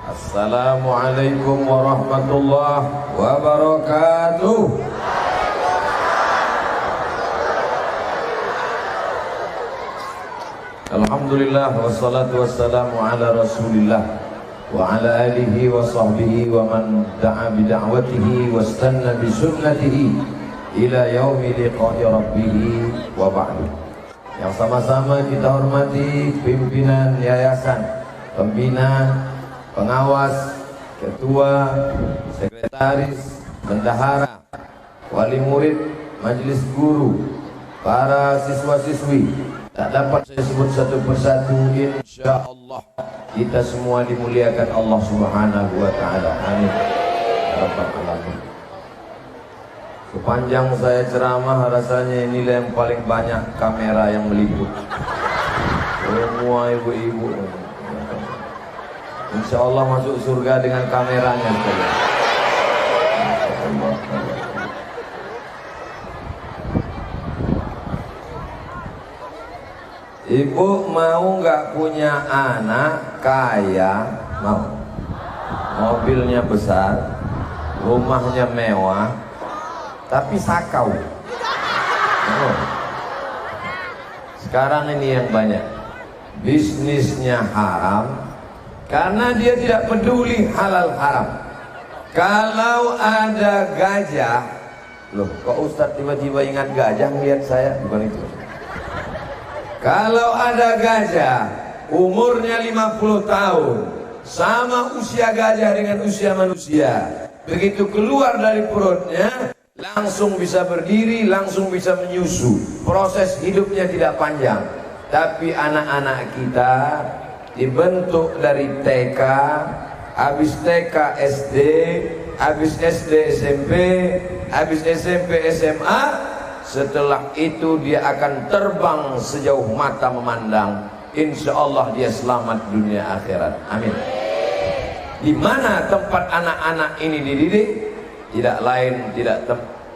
Assalamualaikum warahmatullahi wabarakatuh. Alhamdulillah wassalatu wassalamu ala rasulillah wa ala alihi wa sahbihi wa man da'a bida'watihi wa istanna bisunnatihi ila yaumi liqa'i rabbih wa ba'du. Yang sama-sama kita hormati pimpinan yayasan, pembina, pengawas, ketua, sekretaris, bendahara, wali murid, majelis guru, para siswa-siswi. Tak dapat saya sebut satu persatu. InsyaAllah kita semua dimuliakan Allah Subhanahu wa ta'ala. Amin. Rabbal alamin. Sepanjang saya ceramah rasanya inilah yang paling banyak kamera yang meliput. Semua ibu-ibu. InsyaAllah masuk surga dengan kameranya sekalian. Ibu mau nggak punya anak kaya? Mau. Mobilnya besar, rumahnya mewah, tapi sakau. Oh. Sekarang ini yang banyak. Bisnisnya haram karena dia tidak peduli halal haram. Kalau ada gajah, loh kok Ustadz tiba-tiba ingat gajah melihat saya? Bukan itu. Kalau ada gajah umurnya 50 tahun sama usia gajah dengan usia manusia, begitu keluar dari perutnya langsung bisa berdiri, langsung bisa menyusu. Proses hidupnya tidak panjang. Tapi anak-anak kita dibentuk dari TK, habis TK SD, habis SD SMP, habis SMP SMA. Setelah itu dia akan terbang sejauh mata memandang. Insya Allah dia selamat dunia akhirat. Amin. Di mana tempat anak-anak ini dididik? Tidak lain,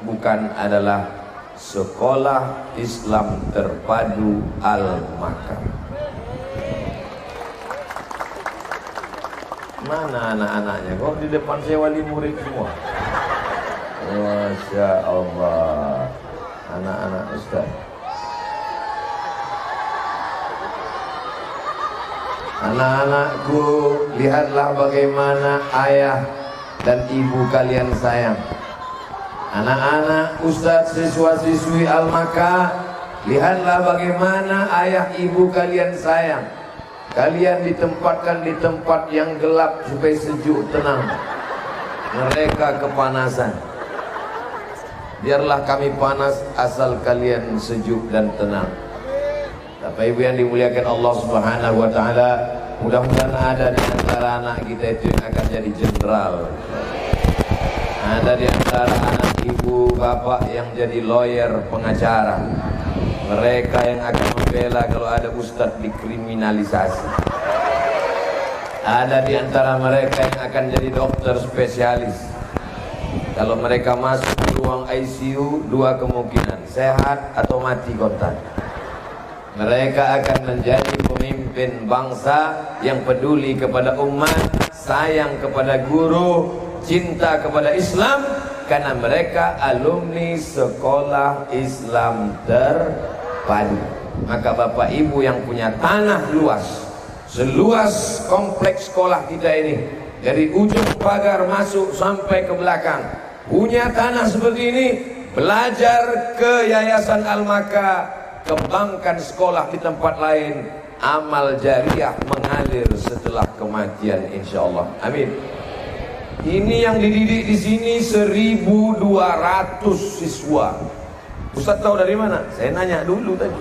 bukan adalah Sekolah Islam Terpadu Al-Makar. Mana anak-anaknya? Kok di depan saya wali murid semua? Masya Allah. Anak-anak Ustaz. Anak-anakku, lihatlah bagaimana ayah dan ibu kalian sayang. Anak-anak Ustaz, siswa-siswi Al-Makar, lihatlah bagaimana ayah ibu kalian sayang. Kalian ditempatkan di tempat yang gelap supaya sejuk tenang. Mereka kepanasan. Biarlah kami panas asal kalian sejuk dan tenang. Bapak Ibu yang dimuliakan Allah Subhanahu wa ta'ala, mudah-mudahan ada di antara anak kita itu yang akan jadi jenderal. Ada di antara anak ibu bapak yang jadi lawyer, pengacara. Mereka yang akan membela kalau ada ustadz dikriminalisasi. Ada di antara mereka yang akan jadi dokter spesialis. Kalau mereka masuk di ruang ICU, dua kemungkinan, sehat atau mati kontan. Mereka akan menjadi pemimpin bangsa yang peduli kepada umat, sayang kepada guru, cinta kepada Islam, karena mereka alumni Sekolah Islam Terpadu. Maka Bapak Ibu yang punya tanah luas, seluas kompleks sekolah kita ini, dari ujung pagar masuk sampai ke belakang, punya tanah seperti ini, belajar ke Yayasan Al-Makar, kembangkan sekolah di tempat lain, amal jariah mengalir setelah kematian insyaallah. Amin. Ini yang dididik di sini 1.200 siswa. Ustaz tahu dari mana? Saya nanya dulu tadi.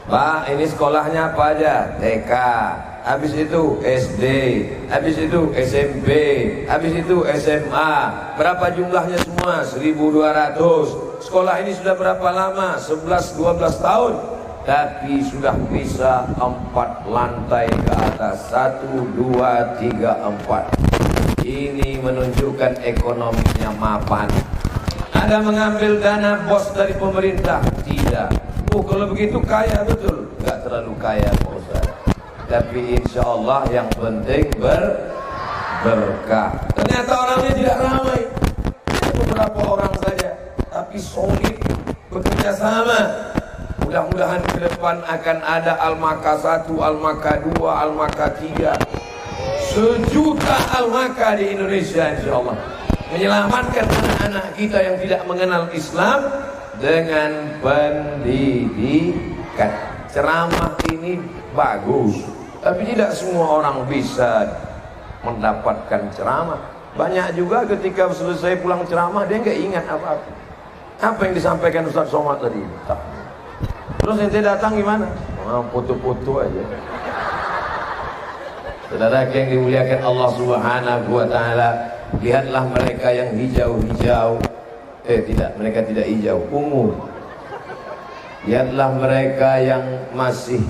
Pak, ini sekolahnya apa aja? TK, habis itu SD, habis itu SMP, habis itu SMA. Berapa jumlahnya semua? 1.200. Sekolah ini sudah berapa lama? 11-12 tahun. Tapi sudah bisa 4 lantai ke atas. 1, 2, 3, 4. Ini menunjukkan ekonominya mapan. Ada mengambil dana bos dari pemerintah? Tidak. Oh, kalau begitu kaya betul? Enggak terlalu kaya Pak Ustaz. tapi insya Allah yang penting berkah. Ternyata orangnya tidak ramai, beberapa orang saja, tapi solid, bekerja sama. Mudah-mudahan ke depan akan ada Al-Maka 1, Al-Maka 2, Al-Maka 3, 1 juta Al-Maka di Indonesia insya Allah. Menyelamatkan anak-anak kita yang tidak mengenal Islam dengan pendidikan. Ceramah ini bagus, tapi tidak semua orang bisa mendapatkan ceramah. Banyak juga ketika selesai pulang ceramah dia nggak ingat apa-apa. Apa yang disampaikan Ustaz Somad tadi? Tak. Terus ente datang gimana? Foto-foto aja. Saudara yang dimuliakan Allah Subhanahu wa taala, lihatlah mereka yang hijau-hijau. Mereka tidak hijau, ungu. Lihatlah mereka yang masih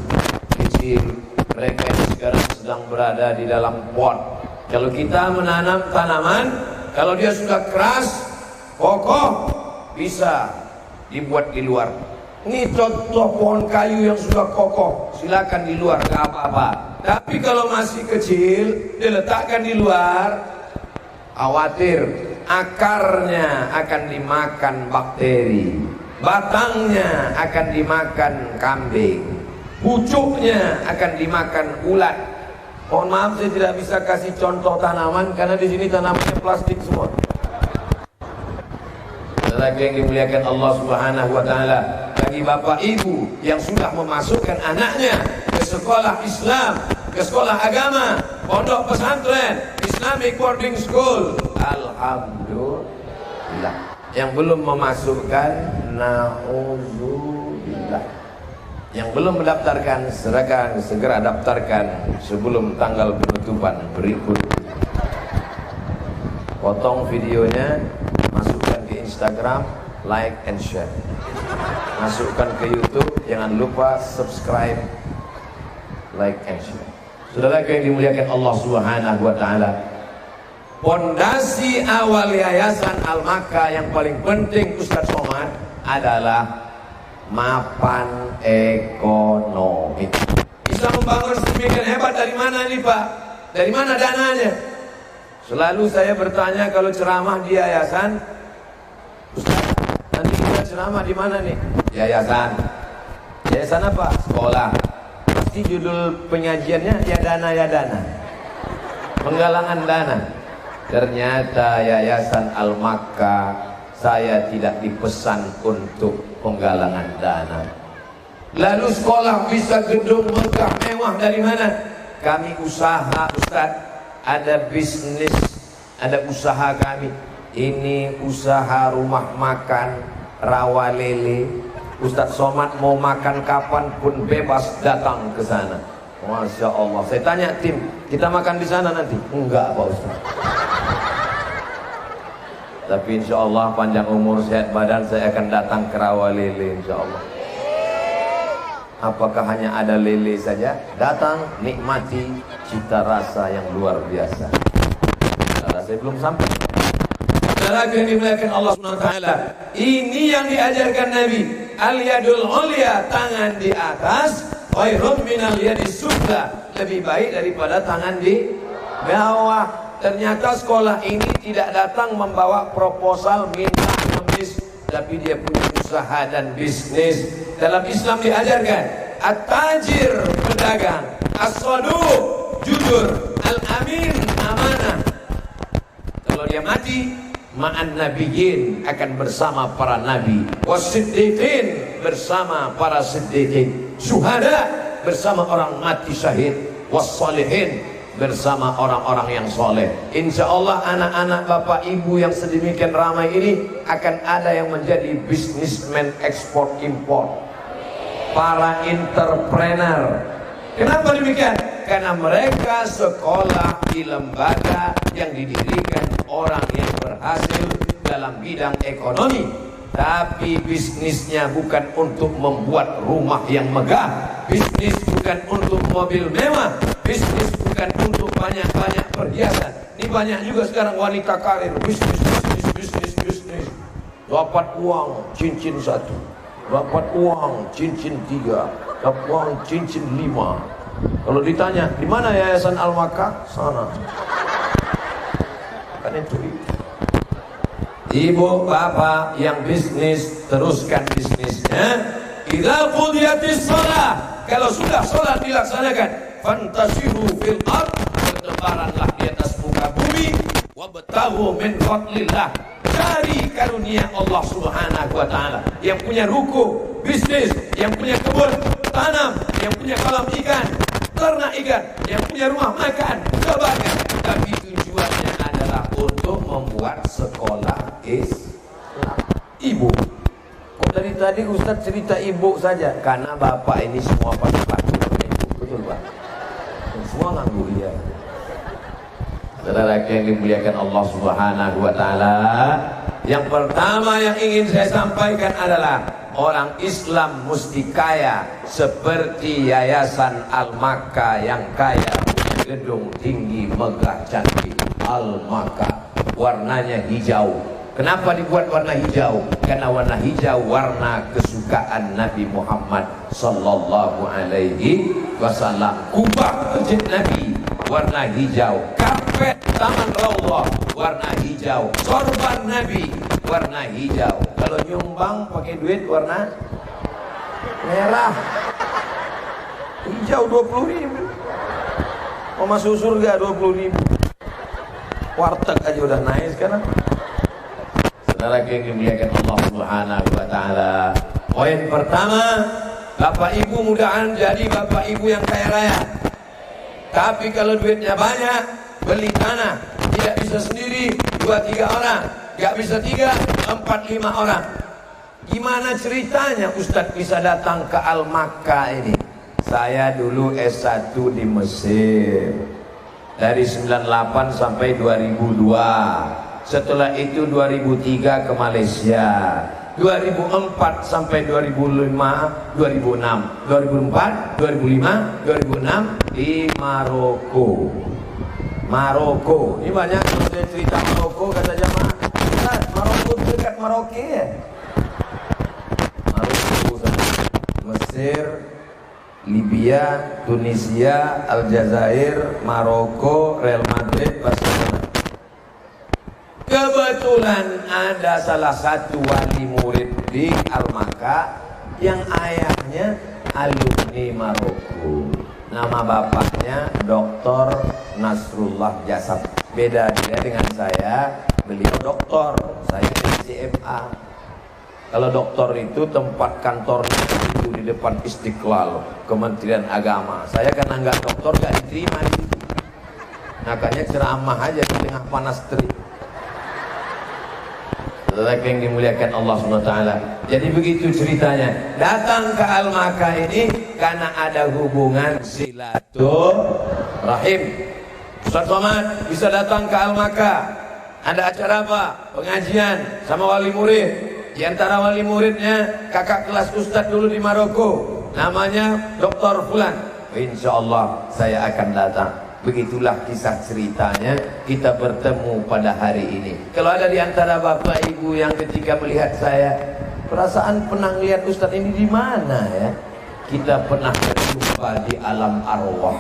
kecil, mereka yang sekarang sedang berada di dalam pot. Kalau kita menanam tanaman, kalau dia sudah keras, kokoh, bisa dibuat di luar. Ini contoh pohon kayu yang sudah kokoh, silakan di luar, gak apa-apa. Tapi kalau masih kecil, diletakkan di luar, khawatir akarnya akan dimakan bakteri, batangnya akan dimakan kambing, pucuknya akan dimakan ulat. Mohon maaf saya tidak bisa kasih contoh tanaman karena di sini tanamannya plastik semua. Lagi yang dimuliakan Allah Subhanahu wa taala, bagi bapak ibu yang sudah memasukkan anaknya ke sekolah Islam, ke sekolah agama, pondok pesantren, Islamic boarding school, alhamdulillah. Yang belum memasukkan, naudzubillah. Yang belum mendaftarkan, segera daftarkan sebelum tanggal penutupan berikut. Potong videonya, masukkan ke Instagram, like and share. Masukkan ke YouTube, jangan lupa subscribe, like and share. Saudara yang dimuliakan Allah Subhanahu wa taala, pondasi awal Yayasan Al-Maka yang paling penting Ustaz Somad adalah mapan ekonomi. Bisa membangun sedemikian hebat dari mana nih Pak? Dari mana dananya? Selalu saya bertanya kalau ceramah di yayasan, Ustaz, nanti kita ceramah di mana nih? Yayasan. Yayasan apa? Sekolah. Pasti judul penyajiannya ya dana. Penggalangan dana. Ternyata Yayasan Al-Maka saya tidak dipesan untuk penggalangan dana. Lalu sekolah bisa gedung megah mewah dari mana? Kami usaha Ustaz, ada bisnis, ada usaha kami. Ini usaha rumah makan rawa lele. Ustaz Somad mau makan kapanpun bebas datang ke sana. Masya Allah. Saya tanya tim, kita makan di sana nanti? Enggak Pak Ustaz. Tapi insya Allah panjang umur sehat badan saya akan datang ke rawa lele insya Allah. Apakah hanya ada lele saja? Datang nikmati cita rasa yang luar biasa. Saudara saya belum sampai. Saudara yang dimuliakan Allah SWT, ini yang diajarkan Nabi. Al-yadul ulya, tangan di atas, khairun minal yadis sufla, lebih baik daripada tangan di bawah. Ternyata sekolah ini tidak datang membawa proposal minta menulis, tapi dia punya usaha dan bisnis. Dalam Islam diajarkan at-tajir, pedagang, as-saduq, jujur, al-amin, amanah. Kalau dia mati, ma'an nabiyyin, akan bersama para nabi, was-siddiqin, bersama para siddiqin, syuhada, bersama orang mati syahid, was-salihin, bersama orang-orang yang soleh. Insya Allah anak-anak bapak ibu yang sedemikian ramai ini akan ada yang menjadi bisnismen ekspor impor, para entrepreneur. Kenapa demikian? Karena mereka sekolah di lembaga yang didirikan orang yang berhasil dalam bidang ekonomi, tapi bisnisnya bukan untuk membuat rumah yang megah, bisnis bukan untuk mobil mewah, bisnis bukan untuk banyak-banyak perhiasan. Ini banyak juga sekarang wanita karir, bisnis. Dapat uang cincin 1, dapat uang cincin 3, dapat uang cincin 5, Kalau ditanya, di mana Yayasan Al-Maka? Sana. Kan itu. Ibu bapak yang bisnis, teruskan bisnisnya. Idza qudiyatis shalah, kalau sudah salat dilaksanakan, fantasiru fil ard, bertebaranlah di atas muka bumi, wabtaghu min fadlillah, cari karunia Allah Subhanahu wa taala. Yang punya ruko bisnis, yang punya kebun tanam, yang punya kolam ikan, ternak ikan, yang punya rumah makan, kebanggaan, tapi tujuannya adalah untuk membuat sekolah Islam. Ibu, kok dari tadi Ustaz cerita ibu saja? Karena bapak ini semua pada takut sama ibu, betul Pak? Semua nganggur ya. Saudara yang dimuliakan Allah Subhanahu wa taala, yang pertama yang ingin saya sampaikan adalah orang Islam mesti kaya seperti Yayasan Al-Maka yang kaya, gedung tinggi megah cantik Al-Maka, warnanya hijau. Kenapa dibuat warna hijau? Karena warna hijau warna kesukaan Nabi Muhammad sallallahu alaihi wasallam. Kubah masjid Nabi warna hijau, karpet taman Raudhah warna hijau, sorban Nabi warna hijau. Kalau nyumbang pakai duit warna merah, hijau 20.000. Mau masuk surga 20.000. Warteg aja udah naik sekarang. Saudara yang dimuliakan Allah Subhanahu wa taala, poin pertama, bapak ibu mudahan jadi bapak ibu yang kaya raya. Tapi kalau duitnya banyak, beli tanah, tidak bisa sendiri 2-3 orang, gak bisa 3-4-5 orang. Gimana ceritanya Ustadz bisa datang ke Al-Maka ini? Saya dulu S1 di Mesir dari 98 sampai 2002. Setelah itu 2003 ke Malaysia, 2004 sampai 2005, 2006, 2004, 2005, 2006 di Maroko. Maroko, ini banyak kalau saya cerita Maroko kata jamaah, Maroko dekat Maroke ya. Maroko, Mesir, Libya, Tunisia, Aljazair, Maroko, Real Madrid, Barcelona. Kebetulan ada salah satu wali murid di Al-Maka yang ayahnya alumni Maroko. Nama bapaknya Dr. Nasrullah Jasab. Beda dia dengan saya, beliau doktor, saya CMA. Kalau doktor itu tempat kantornya itu di depan Istiqlal, Kementerian Agama. Saya karena nggak doktor nggak diterima di situ. Makanya ceramah aja di tengah panas terik. Lelaki yang dimuliakan Allah SWT. Jadi begitu ceritanya. Datang ke Al-Maka ini karena ada hubungan silaturahim. Ustaz Somad bisa datang ke Al-Maka. Ada acara apa? Pengajian sama wali murid. Di antara wali muridnya kakak kelas Ustaz dulu di Maroko, namanya Dr. Fulan. Insya Allah saya akan datang. Begitulah kisah ceritanya, kita bertemu pada hari ini. Kalau ada di antara bapak ibu yang ketika melihat saya, perasaan pernah lihat Ustaz ini di mana ya? Kita pernah berjumpa di alam arwah.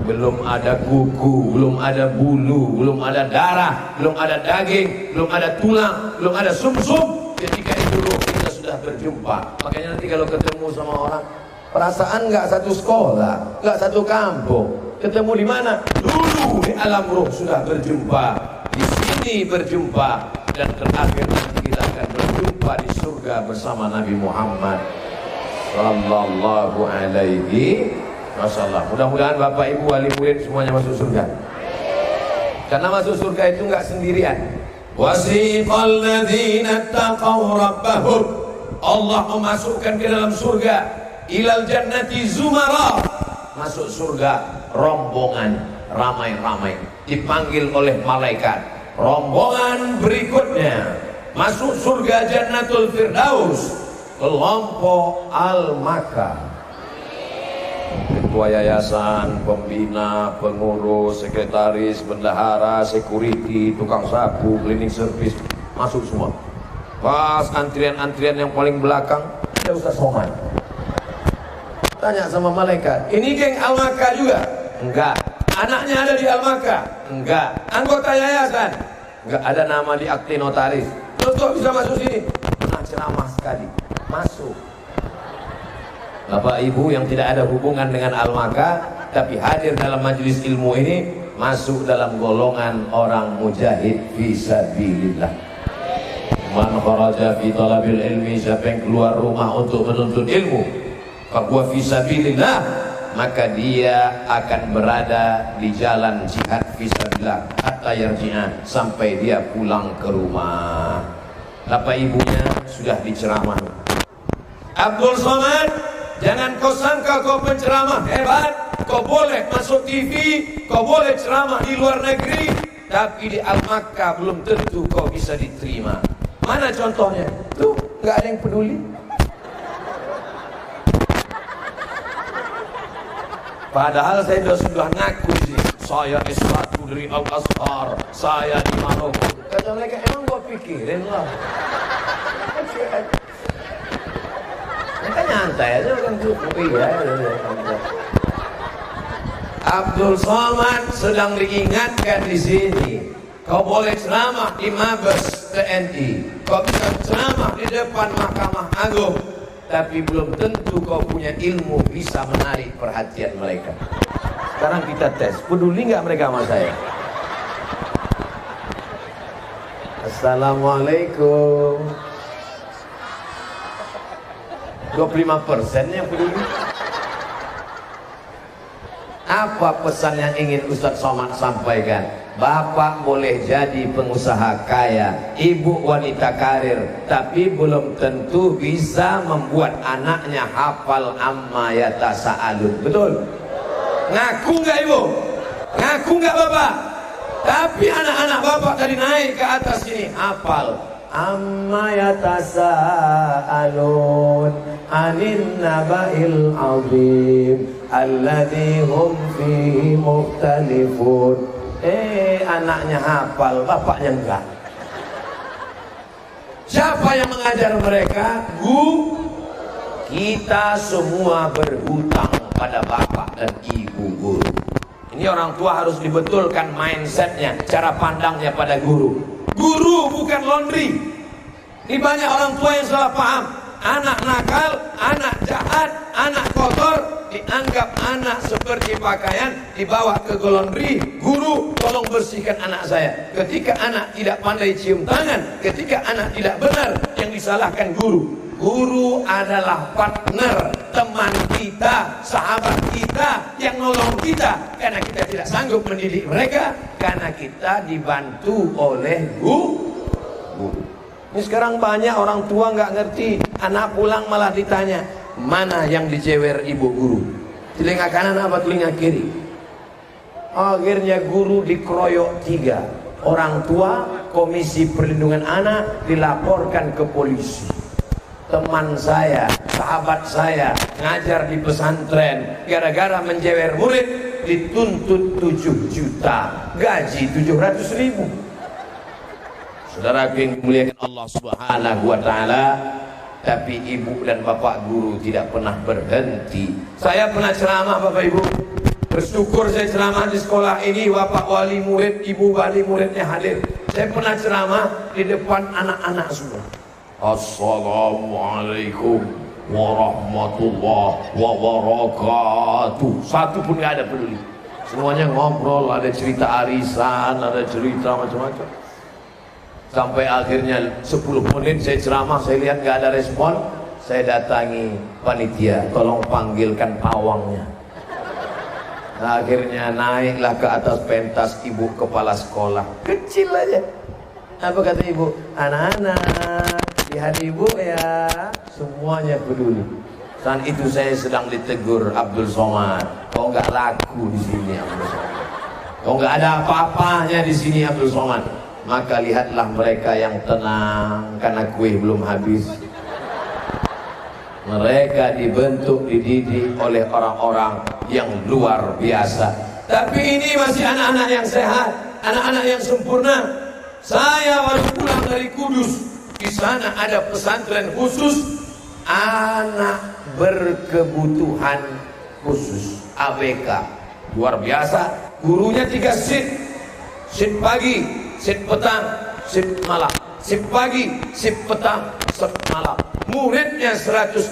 Belum ada kuku, belum ada bulu, belum ada darah, belum ada daging, belum ada tulang, belum ada sumsum. Ketika itu roh kita sudah berjumpa. Makanya nanti kalau ketemu sama orang, perasaan nggak satu sekolah, nggak satu kampung, ketemu di mana? Dulu di alam ruh sudah berjumpa, di sini berjumpa, dan terakhir nanti kita akan berjumpa di surga bersama Nabi Muhammad sallallahu alaihi wasallam. Mudah-mudahan bapak ibu wali murid semuanya masuk surga. Karena masuk surga itu nggak sendirian. Wasiqal ladzina taqaw rabbahum, Allah memasukkan ke dalam surga. Ilal jannati zumara, masuk surga rombongan ramai-ramai, dipanggil oleh malaikat. Rombongan berikutnya masuk surga Jannatul Firdaus, kelompok Al-Maka. Ketua yayasan, pembina, pengurus, sekretaris, bendahara, security, tukang sapu, cleaning service, masuk semua. Pas antrian-antrian yang paling belakang ada Ustaz Somad. Tanya sama malaikat, ini geng Al-Makkah juga? Enggak. Anaknya ada di Al-Makkah? Enggak. Anggota yayasan? Enggak ada nama di akte notaris. Terus kok bisa masuk sini? Pernah ceramah sekali. Masuk. Bapak Ibu yang tidak ada hubungan dengan Al-Makkah tapi hadir dalam majelis ilmu ini, masuk dalam golongan orang mujahid fisabilillah. Man kharaja fi talabil ilmi, siapa yang keluar rumah untuk menuntut ilmu, fahuwa fisabilillah, maka dia akan berada di jalan jihad fisabilillah hatta yarji'a, sampai dia pulang ke rumah. Bapak ibunya sudah diceramah. Abdul Somad, jangan kau sangka kau penceramah hebat, kau boleh masuk TV, kau boleh ceramah di luar negeri, tapi di Al-Makkah belum tentu kau bisa diterima. Mana contohnya? Tuh, nggak ada yang peduli. Padahal saya sudah ngaku sih, saya S1 dari Al-Azhar, saya di Maroko. Kata mereka, emang gua pikirin lah. Mereka nyantai aja kan cukup. Iya. Abdul Somad sedang diingatkan di sini. Kau boleh ceramah di Mabes TNI, kau bisa ceramah di depan Mahkamah Agung, tapi belum tentu kau punya ilmu bisa menarik perhatian mereka. Sekarang kita tes, peduli nggak mereka sama saya? Assalamualaikum. 25% yang peduli. Apa pesan yang ingin Ustadz Somad sampaikan? Bapak boleh jadi pengusaha kaya, ibu wanita karir, tapi belum tentu bisa membuat anaknya hafal amma yatasaalun. Betul? Ngaku nggak ibu? Ngaku nggak bapak? Tapi anak-anak bapak tadi naik ke atas sini hafal amma yatasaalun anin naba'il azim alladzi hum fihi mukhtalifun. Anaknya hafal, bapaknya enggak. Siapa yang mengajar mereka? Kita semua berhutang pada bapak dan ibu guru. Ini orang tua harus dibetulkan mindsetnya, cara pandangnya pada guru. Guru bukan laundry. Ini banyak orang tua yang salah paham. Anak nakal, anak jahat, anak kotor, dianggap anak seperti pakaian, dibawa ke laundry. Guru, tolong bersihkan anak saya. Ketika anak tidak pandai cium tangan, ketika anak tidak benar, yang disalahkan guru. Guru adalah partner, teman kita, sahabat kita, yang nolong kita. Karena kita tidak sanggup mendidik mereka, karena kita dibantu oleh guru. Ini sekarang banyak orang tua nggak ngerti. Anak pulang malah ditanya, mana yang dijewer ibu guru? Telinga kanan apa telinga kiri? Akhirnya guru dikeroyok 3. Orang tua, Komisi Perlindungan Anak dilaporkan ke polisi. Teman saya, sahabat saya, ngajar di pesantren, gara-gara menjewer murid dituntut 7 juta, gaji 700.000. Saudara yang dimuliakan Allah Subhanahu wa Ta'ala, tapi ibu dan bapak guru tidak pernah berhenti. Saya pernah ceramah Bapak Ibu, bersyukur saya ceramah di sekolah ini, bapak wali murid, ibu wali muridnya hadir. Saya pernah ceramah di depan anak-anak semua. Assalamualaikum warahmatullahi wabarakatuh. Satu pun gak ada peduli. Semuanya ngobrol, ada cerita arisan, ada cerita macam-macam. Sampai akhirnya 10 menit saya ceramah, saya lihat gak ada respon. Saya datangi panitia, tolong panggilkan pawangnya. Nah, akhirnya naiklah ke atas pentas ibu kepala sekolah. Kecil aja. Apa kata ibu? Anak-anak, lihat ibu ya. Semuanya peduli. Saat itu saya sedang ditegur Abdul Somad. Kau nggak laku di sini Abdul Somad. Kau nggak ada apa-apanya di sini Abdul Somad. Maka lihatlah mereka yang tenang karena kue belum habis. Mereka dibentuk, dididik oleh orang-orang yang luar biasa. Tapi ini masih anak-anak yang sehat, anak-anak yang sempurna. Saya baru pulang dari Kudus. Di sana ada pesantren khusus anak berkebutuhan khusus ABK, luar biasa. Gurunya 3 shift pagi, shift petang, shift malam, shift pagi, shift petang, shift malam. Muridnya 120,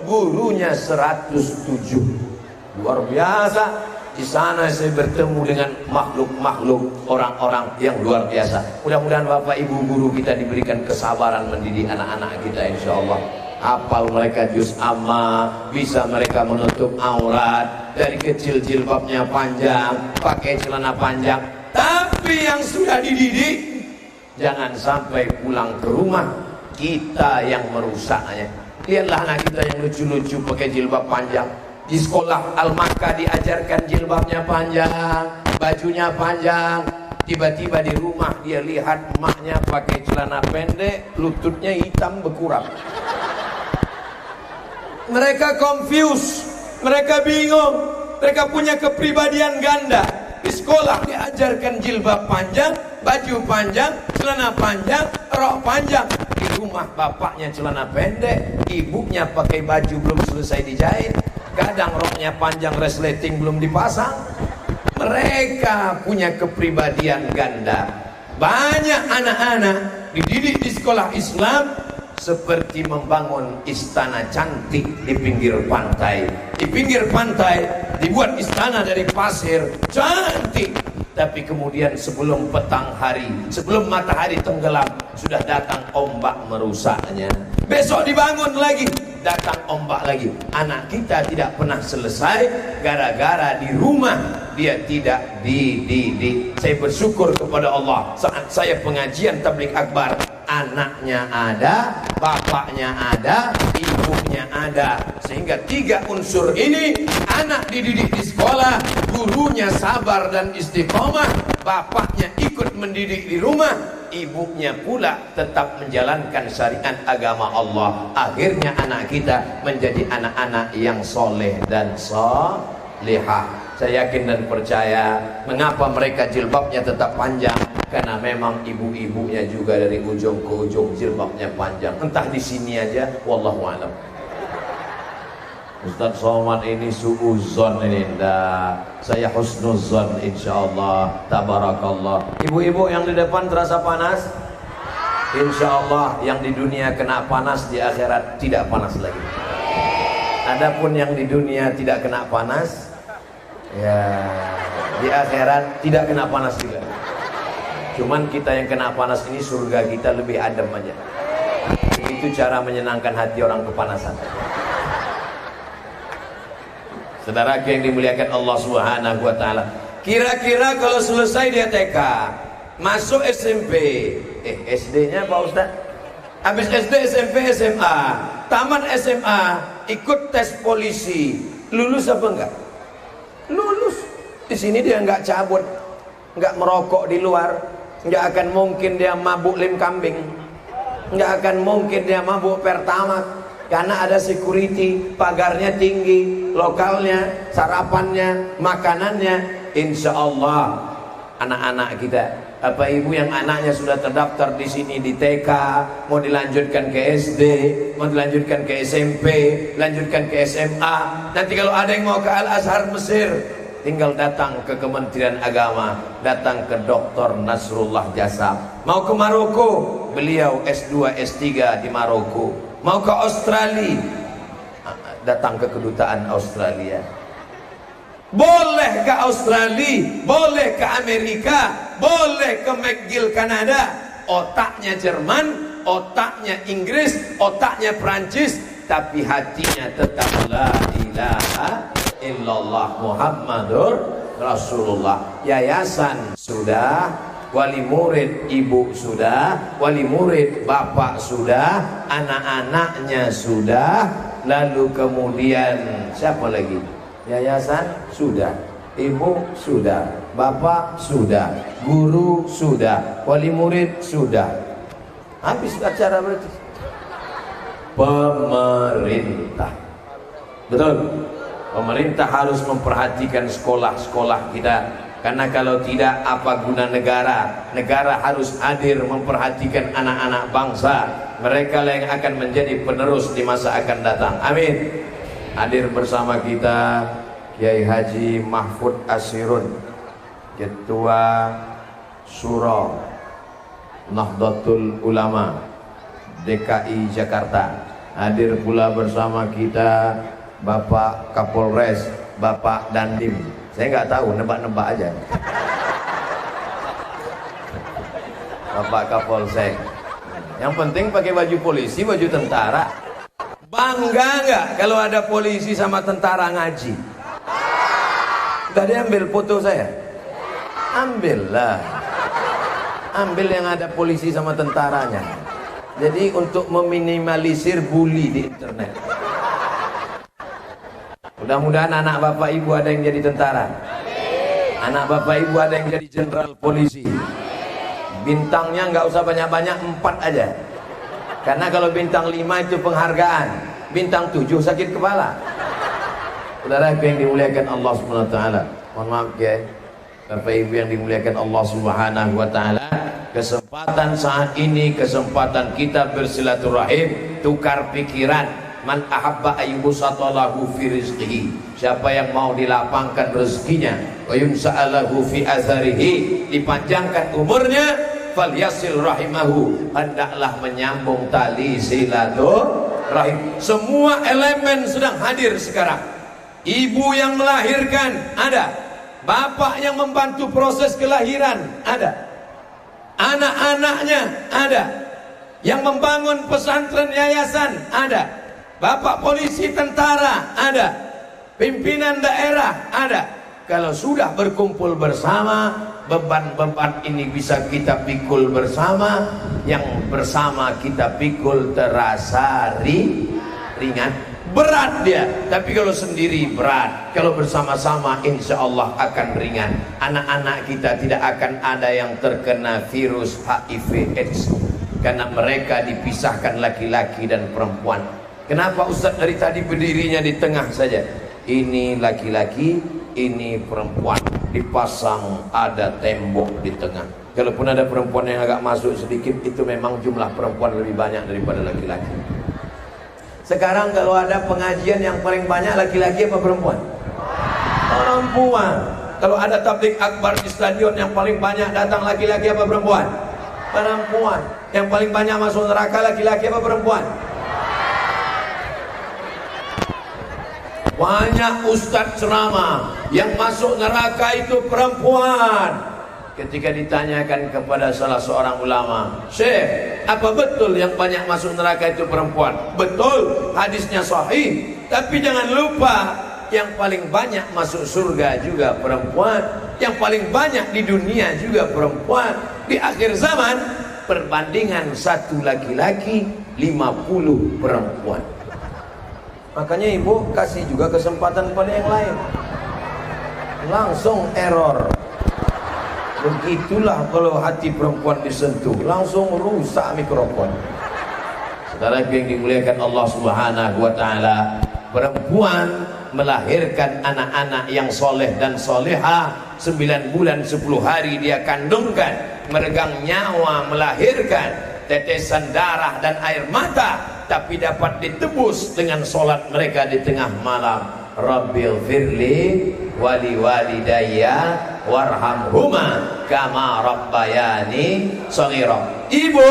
gurunya 107. Luar biasa. Di sana saya bertemu dengan makhluk-makhluk, orang-orang yang luar biasa. Mudah-mudahan Bapak Ibu guru kita diberikan kesabaran mendidik anak-anak kita, insya Allah. Hafal mereka juz amma, bisa mereka menutup aurat, dari kecil jilbabnya panjang, pakai celana panjang. Tapi yang sudah dididik, jangan sampai pulang ke rumah kita yang merusaknya. Lihatlah anak kita yang lucu-lucu pakai jilbab panjang. Di sekolah Al-Makkah diajarkan jilbabnya panjang, bajunya panjang. Tiba-tiba di rumah dia lihat emaknya pakai celana pendek, lututnya hitam berkurang. Mereka confused, mereka bingung, mereka punya kepribadian ganda. Di sekolah diajarkan jilbab panjang, baju panjang, celana panjang, rok panjang. Di rumah bapaknya celana pendek, ibunya pakai baju belum selesai dijahit. Kadang roknya panjang, resleting belum dipasang. Mereka punya kepribadian ganda. Banyak anak-anak dididik di sekolah Islam seperti membangun istana cantik di pinggir pantai. Di pinggir pantai dibuat istana dari pasir cantik. Tapi kemudian sebelum petang hari, sebelum matahari tenggelam, sudah datang ombak merusaknya. Besok dibangun lagi, datang ombak lagi. Anak kita tidak pernah selesai gara-gara di rumah dia tidak dididik. Saya bersyukur kepada Allah saat saya pengajian tabligh akbar, anaknya ada, bapaknya ada, ibunya ada. Sehingga 3 unsur ini, anak dididik di sekolah, gurunya sabar dan istiqomah, bapaknya ikut mendidik di rumah, ibunya pula tetap menjalankan syariat agama Allah. Akhirnya anak kita menjadi anak-anak yang soleh dan solehah. Saya yakin dan percaya mengapa mereka jilbabnya tetap panjang, karena memang ibu-ibunya juga dari ujung ke ujung jilbabnya panjang. Entah di sini aja, wallahu a'lam. Ustaz Somad ini su'uzon ini enggak. Saya husnuzon insyaallah. Tabarakallah. Ibu-ibu yang di depan terasa panas? Insyaallah yang di dunia kena panas, di akhirat tidak panas lagi. Adapun yang di dunia tidak kena panas, ya di akhirat tidak kena panas juga. Cuman kita yang kena panas ini surga kita lebih adem aja. Itu cara menyenangkan hati orang kepanasan. Saudara yang dimuliakan Allah Subhanahu wa taala. Kira-kira kalau selesai dia TK, masuk SMP, SD-nya Pak Ustaz. Habis SD, SMP, SMA, tamat SMA, ikut tes polisi. Lulus apa enggak? Lulus. Di sini dia enggak cabut, enggak merokok di luar, enggak akan mungkin dia mabuk lem kambing, enggak akan mungkin dia mabuk pertamax. Karena ada security, pagarnya tinggi, lokalnya, sarapannya, makanannya. Insya Allah anak-anak kita, Bapak Ibu yang anaknya sudah terdaftar di sini di TK, mau dilanjutkan ke SD, mau dilanjutkan ke SMP, lanjutkan ke SMA. Nanti kalau ada yang mau ke Al-Azhar Mesir, tinggal datang ke Kementerian Agama, datang ke Dr. Nasrullah Jasa. Mau ke Maroko, beliau S2, S3 di Maroko. Mau ke Australia, datang ke kedutaan Australia. Boleh ke Australia, boleh ke Amerika, boleh ke McGill Kanada. Otaknya Jerman, otaknya Inggris, otaknya Prancis, tapi hatinya tetap la ilaha illallah Muhammadur Rasulullah. Yayasan sudah, wali murid ibu sudah, wali murid bapak sudah, anak-anaknya sudah, lalu kemudian siapa lagi? Yayasan sudah, ibu sudah, bapak sudah, guru sudah, wali murid sudah. Habis acara berarti. Pemerintah, betul. Pemerintah harus memperhatikan sekolah-sekolah kita. Karena kalau tidak, apa guna negara? Negara harus hadir memperhatikan anak-anak bangsa. Mereka yang akan menjadi penerus di masa akan datang. Amin. Hadir bersama kita Kiai Haji Mahfud Asirun, Ketua Syuro Nahdlatul Ulama DKI Jakarta. Hadir pula bersama kita Bapak Kapolres, Bapak Dandim. Saya nggak tahu, nebak-nebak aja. Bapak Kapolsek. Yang penting pakai baju polisi, baju tentara. Bangga nggak kalau ada polisi sama tentara ngaji? Tadi ambil foto saya. Ambillah. Ambil yang ada polisi sama tentaranya. Jadi untuk meminimalisir bully di internet. Mudah-mudahan anak bapak ibu ada yang jadi tentara. Anak bapak ibu ada yang jadi jenderal polisi. Bintangnya nggak usah banyak-banyak, 4 aja. Karena kalau bintang 5 itu penghargaan, bintang 7 sakit kepala. Saudara yang dimuliakan Allah Subhanahu wa taala. Mohon maaf ya. Bapak ibu yang dimuliakan Allah Subhanahu wa taala, kesempatan saat ini kesempatan kita bersilaturahim, tukar pikiran. Man ahabba ayyubsatalahu fi rizqihi. Siapa yang mau dilapangkan rezekinya, wa yumsa'alahu fi azarihi, dipanjangkan umurnya, falyasil rahimahu, hendaklah menyambung tali silaturahim. Semua elemen sedang hadir sekarang. Ibu yang melahirkan ada, bapak yang membantu proses kelahiran ada, anak-anaknya ada, yang membangun pesantren yayasan ada, bapak polisi tentara ada, pimpinan daerah ada. Kalau sudah berkumpul bersama, beban-beban ini bisa kita pikul bersama. Yang bersama kita pikul terasa ringan. Berat dia, tapi kalau sendiri berat. Kalau bersama-sama insya Allah akan ringan. Anak-anak kita tidak akan ada yang terkena virus HIV AIDS, karena mereka dipisahkan laki-laki dan perempuan. Kenapa Ustaz dari tadi berdirinya di tengah saja? Ini laki-laki, ini perempuan. Dipasang ada tembok di tengah. Kalaupun ada perempuan yang agak masuk sedikit, itu memang jumlah perempuan lebih banyak daripada laki-laki. Sekarang kalau ada pengajian yang paling banyak laki-laki apa perempuan? Perempuan. Kalau ada tabligh akbar di stadion yang paling banyak datang laki-laki apa perempuan? Perempuan. Yang paling banyak masuk neraka laki-laki apa perempuan? Banyak ustadz ceramah yang masuk neraka itu perempuan. Ketika ditanyakan kepada salah seorang ulama, Syekh, apa betul yang banyak masuk neraka itu perempuan? Betul, hadisnya sahih. Tapi jangan lupa, yang paling banyak masuk surga juga perempuan. Yang paling banyak di dunia juga perempuan. Di akhir zaman, perbandingan 1 laki-laki 50 perempuan. Makanya ibu kasih juga kesempatan pada yang lain. Langsung error. Begitulah kalau hati perempuan disentuh, langsung rusak mikrofon. Saudara yang dimuliakan Allah Subhanahu wa taala, perempuan melahirkan anak-anak yang soleh dan soleha. 9 bulan 10 hari dia kandungkan, meregang nyawa melahirkan, tetesan darah dan air mata, tapi dapat ditebus dengan solat mereka di tengah malam. Rabbil firli wali walidayya warhamhuma kama rabbayani shaghira. Ibu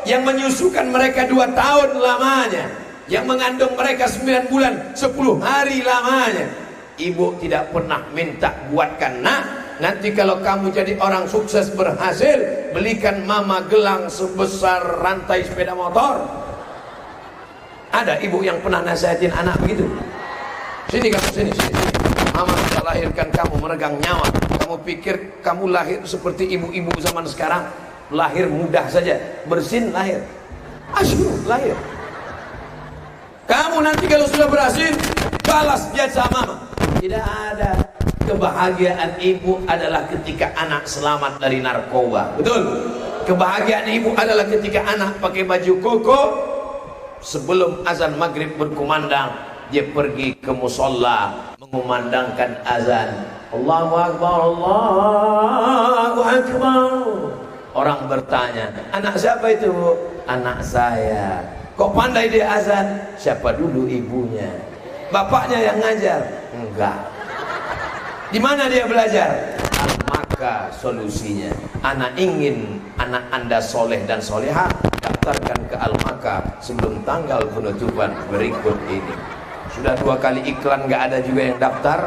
yang menyusukan mereka 2 tahun lamanya, yang mengandung mereka 9 bulan 10 hari lamanya, ibu tidak pernah minta buatkan, nak, nanti kalau kamu jadi orang sukses berhasil, belikan mama gelang sebesar rantai sepeda motor. Ada ibu yang pernah nasihatin anak begitu? Sini kamu, sini. Mama sudah lahirkan kamu meregang nyawa. Kamu pikir kamu lahir seperti ibu-ibu zaman sekarang, lahir mudah saja, bersin lahir, asyuh lahir. Kamu nanti kalau sudah berhasil, balas jasa mama. Tidak ada. Kebahagiaan ibu adalah ketika anak selamat dari narkoba. Betul? Kebahagiaan ibu adalah ketika anak pakai baju koko, sebelum azan maghrib berkumandang, dia pergi ke musola mengumandangkan azan. Allahu Akbar, Allahu Akbar. Orang bertanya, anak siapa itu? Anak saya. Kok pandai dia azan? Siapa dulu ibunya? Bapaknya yang ngajar? Enggak. Di mana dia belajar? Maka solusinya, anak ingin anak anda soleh dan soleha, daftarkan ke Al-Maka sebelum tanggal penutupan berikut ini. Sudah 2 kali iklan, nggak ada juga yang daftar.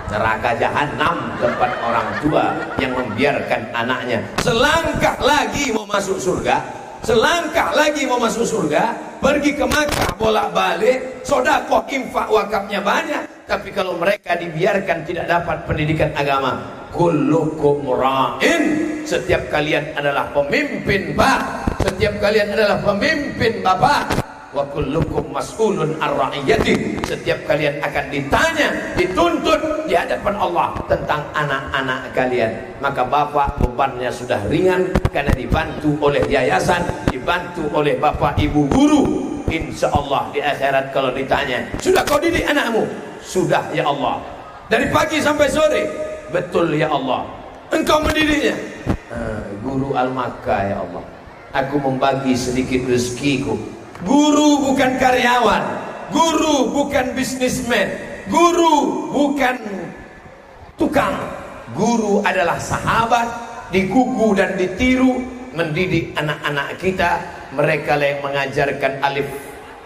Neraka jahanam tempat orang tua yang membiarkan anaknya. Selangkah lagi mau masuk surga, selangkah lagi mau masuk surga, pergi ke Makkah bolak-balik, sedekah infak wakafnya banyak, tapi kalau mereka dibiarkan tidak dapat pendidikan agama. Kullukum ra'in, setiap kalian adalah pemimpin, Pak. Setiap kalian adalah pemimpin, Bapak. Wa kullukum mas'ulun ar-ra'iyati, setiap kalian akan ditanya, dituntut di hadapan Allah tentang anak-anak kalian. Maka bapak bebannya sudah ringan karena dibantu oleh yayasan, dibantu oleh bapak ibu guru. Insya Allah di akhirat kalau ditanya, sudah kau didik anakmu? Sudah ya Allah, dari pagi sampai sore. Betul ya Allah, engkau mendidiknya. Guru Al-Makkah ya Allah, aku membagi sedikit rezekiku. Guru bukan karyawan, guru bukan bisnismen, guru bukan tukang. Guru adalah sahabat, digugu dan ditiru, mendidik anak-anak kita. Mereka yang mengajarkan alif,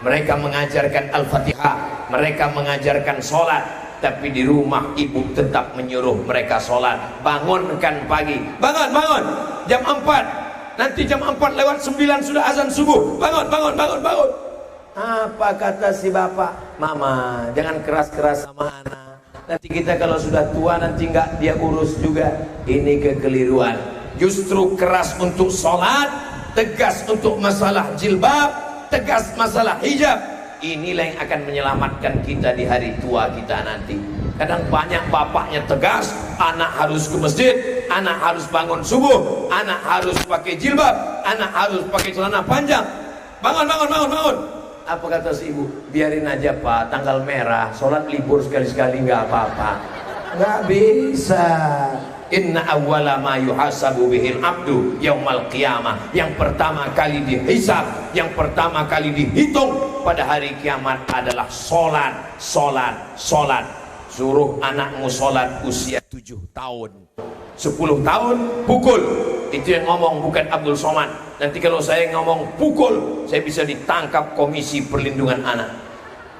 mereka mengajarkan Al-Fatihah, mereka mengajarkan sholat. Tapi di rumah ibu tetap menyuruh mereka sholat. Bangunkan pagi, bangun, bangun, jam 4. Nanti jam 4:09 sudah azan subuh. Bangun, bangun, bangun, bangun. Apa kata si bapak? Mama, jangan keras-keras sama anak. Nanti kita kalau sudah tua nanti nggak dia urus juga. Ini kekeliruan. Justru keras untuk sholat, tegas untuk masalah jilbab, tegas masalah hijab. Inilah yang akan menyelamatkan kita di hari tua kita nanti. Kadang banyak bapaknya tegas, anak harus ke masjid, anak harus bangun subuh, anak harus pakai jilbab, anak harus pakai celana panjang. Bangun, bangun, bangun, bangun. Apa kata si ibu? Biarin aja Pak, tanggal merah, sholat libur sekali-sekali nggak apa-apa. Nggak bisa. Inna awwala ma yuhasabu bihil abdu yaumal qiyamah. Yang pertama kali dihisab, yang pertama kali dihitung pada hari kiamat adalah sholat, sholat, sholat. Suruh anakmu sholat usia 7 tahun, 10 tahun pukul. Itu yang ngomong, bukan Abdul Somad. Nanti kalau saya ngomong pukul, saya bisa ditangkap Komisi Perlindungan Anak.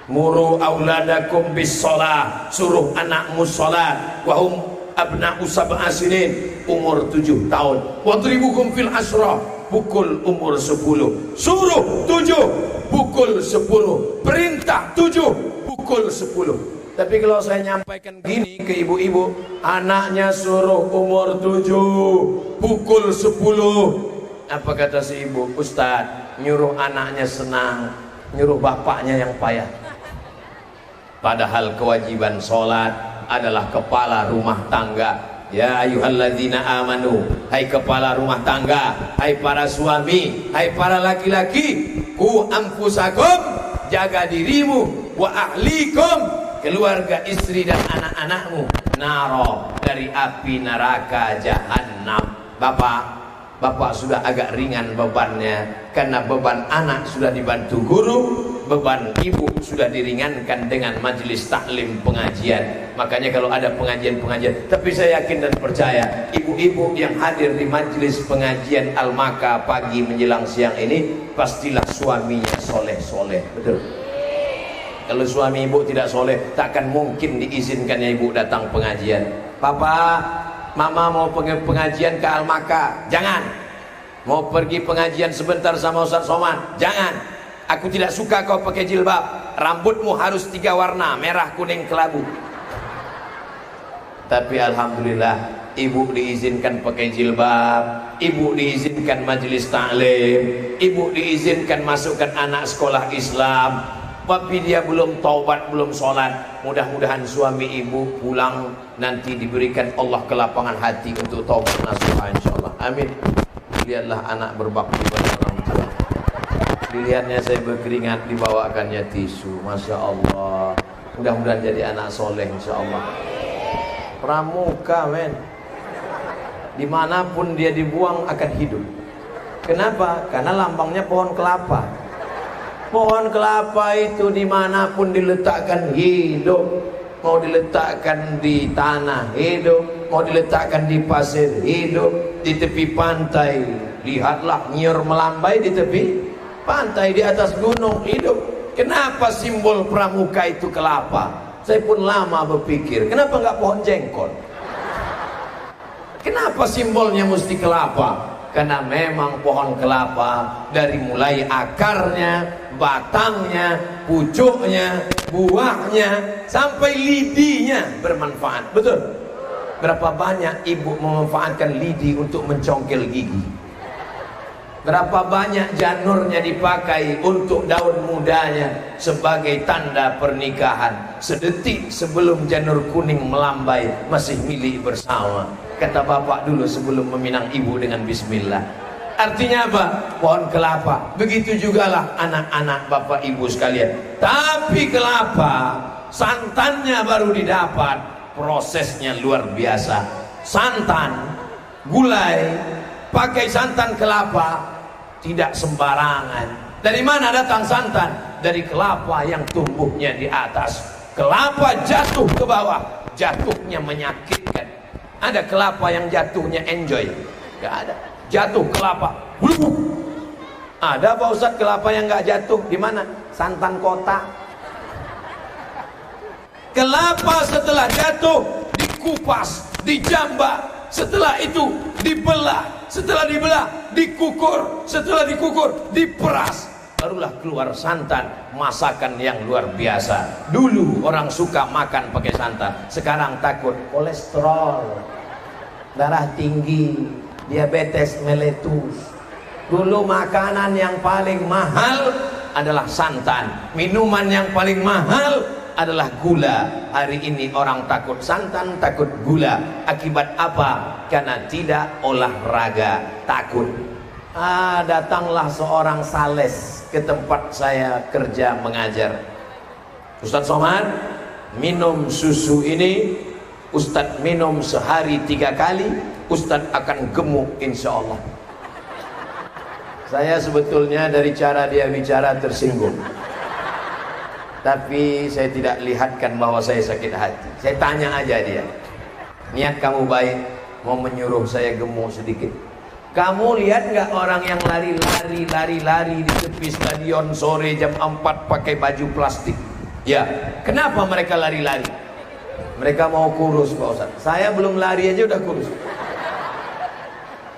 Muru auladakum bis sholat, suruh anakmu sholat. Wahum abna'u sab'a sinin, umur 7 tahun. Wadribukum fil asra, pukul umur 10. Suruh 7, pukul 10. Perintah 7, pukul 10. Tapi kalau saya nyampaikan gini ke ibu-ibu, anaknya suruh umur 7, pukul 10. Apa kata si ibu? Ustadz, nyuruh anaknya senang, nyuruh bapaknya yang payah. Padahal kewajiban sholat adalah kepala rumah tangga. Ya ayyuhalladzina amanu, hai kepala rumah tangga, hai para suami, hai para laki-laki, ku anfusakum, jaga dirimu, wa ahlikum, keluarga, istri dan anak-anakmu, naro, dari api neraka jahanam. Bapak sudah agak ringan bebannya, karena beban anak sudah dibantu guru, beban ibu sudah diringankan dengan majelis taklim pengajian. Makanya kalau ada pengajian-pengajian, tapi saya yakin dan percaya ibu-ibu yang hadir di majelis pengajian Al-Maka pagi menjelang siang ini, pastilah suaminya soleh-soleh. Betul. Kalau suami ibu tidak soleh, takkan mungkin diizinkannya ibu datang pengajian. Papa, mama mau pengajian ke Al-Maka? Jangan. Mau pergi pengajian sebentar sama Ustaz Somad? Jangan. Aku tidak suka kau pakai jilbab. Rambutmu harus 3 warna, merah, kuning, kelabu. Tapi alhamdulillah, ibu diizinkan pakai jilbab, ibu diizinkan majelis taklim, ibu diizinkan masukkan anak sekolah Islam. Tapi dia belum taubat, belum sholat. Mudah-mudahan suami ibu pulang nanti diberikan Allah kelapangan hati untuk taubat nasuha, insyaallah. Amin. Lihatlah anak berbakti pada orang tua. Dilihatnya saya berkeringat, dibawakannya tisu. Masya Allah. Mudah-mudahan jadi anak soleh, insyaallah. Pramuka, men. Dimanapun dia dibuang akan hidup. Kenapa? Karena lambangnya pohon kelapa. Pohon kelapa itu dimanapun diletakkan hidup. Mau diletakkan di tanah hidup, mau diletakkan di pasir hidup, di tepi pantai. Lihatlah nyur melambai di tepi pantai, di atas gunung hidup. Kenapa simbol pramuka itu kelapa? Saya pun lama berpikir, kenapa nggak pohon jengkol? Kenapa simbolnya mesti kelapa? Karena memang pohon kelapa dari mulai akarnya, batangnya, pucuknya, buahnya, sampai lidinya bermanfaat. Betul? Berapa banyak ibu memanfaatkan lidi untuk mencongkel gigi? Berapa banyak janurnya dipakai untuk daun mudanya sebagai tanda pernikahan. Sedetik sebelum janur kuning melambai masih milik bersama. Kata bapak dulu sebelum meminang ibu dengan bismillah. Artinya apa? Pohon kelapa. Begitu jugalah anak-anak bapak ibu sekalian. Tapi kelapa santannya baru didapat, prosesnya luar biasa. Santan, gulai, pakai santan kelapa tidak sembarangan. Dari mana datang santan? Dari kelapa yang tumbuhnya di atas. Kelapa jatuh ke bawah, jatuhnya menyakitkan. Ada kelapa yang jatuhnya enjoy? Gak ada. Jatuh kelapa, buluk. Ada Pak Ustadz kelapa yang gak jatuh? Di mana? Santan kota. Kelapa setelah jatuh dikupas, dijambak, setelah itu dibelah, setelah dibelah dikukur, setelah dikukur diperas, barulah keluar santan. Masakan yang luar biasa. Dulu orang suka makan pakai santan, sekarang takut kolesterol, darah tinggi, diabetes meletus. Dulu makanan yang paling mahal adalah santan, minuman yang paling mahal adalah gula. Hari ini orang takut santan, takut gula. Akibat apa? Karena tidak olahraga, takut. Datanglah seorang sales ke tempat saya kerja mengajar. Ustadz Somad, minum susu ini Ustadz minum sehari 3 kali, Ustadz akan gemuk insya Allah. Saya sebetulnya dari cara dia bicara tersinggung, tapi saya tidak lihatkan bahwa saya sakit hati. Saya tanya aja dia, niat kamu baik, mau menyuruh saya gemuk sedikit. Kamu lihat nggak orang yang lari di tepi stadion sore jam 4 pakai baju plastik? Ya, kenapa mereka lari-lari? Mereka mau kurus Pak Ustadz. Saya belum lari aja udah kurus.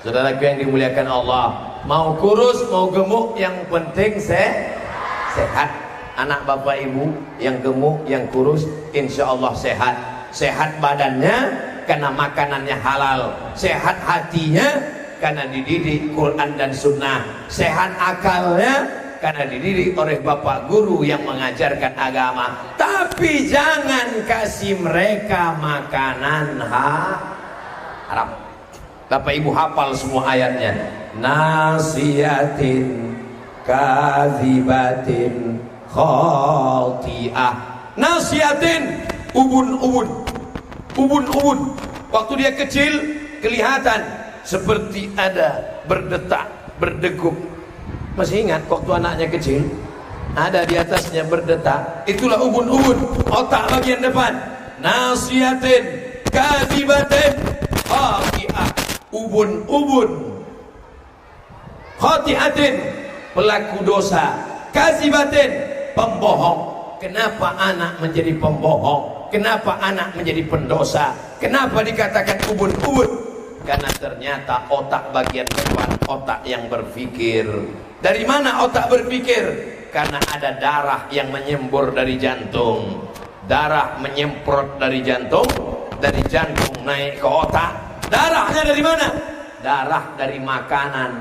Saudaraku yang dimuliakan Allah, mau kurus mau gemuk yang penting sehat. Anak bapak ibu yang gemuk yang kurus insya Allah sehat. Sehat badannya karena makanannya halal. Sehat hatinya karena dididik Quran dan Sunnah. Sehat akalnya karena dididik oleh bapak guru yang mengajarkan agama. Tapi jangan kasih mereka makanan haram. Bapak ibu hafal semua ayatnya. Nasiyatin kadzibatin khati'ah. Nasiyatin, ubun-ubun. Waktu dia kecil kelihatan seperti ada berdetak, berdegup. Masih ingat waktu anaknya kecil? Ada di atasnya berdetak. Itulah ubun-ubun, otak bagian depan. Nasiyatin kadzibatin khati'ah. Ubun-ubun. Khati'atin, pelaku dosa. Kadzibatin, pembohong. Kenapa anak menjadi pembohong? Kenapa anak menjadi pendosa? Kenapa dikatakan ubun-ubun? Karena ternyata otak bagian depan, otak yang berpikir. Dari mana otak berpikir? Karena ada darah yang menyembur dari jantung. Darah menyemprot dari jantung naik ke otak. Darahnya dari mana? Darah dari makanan.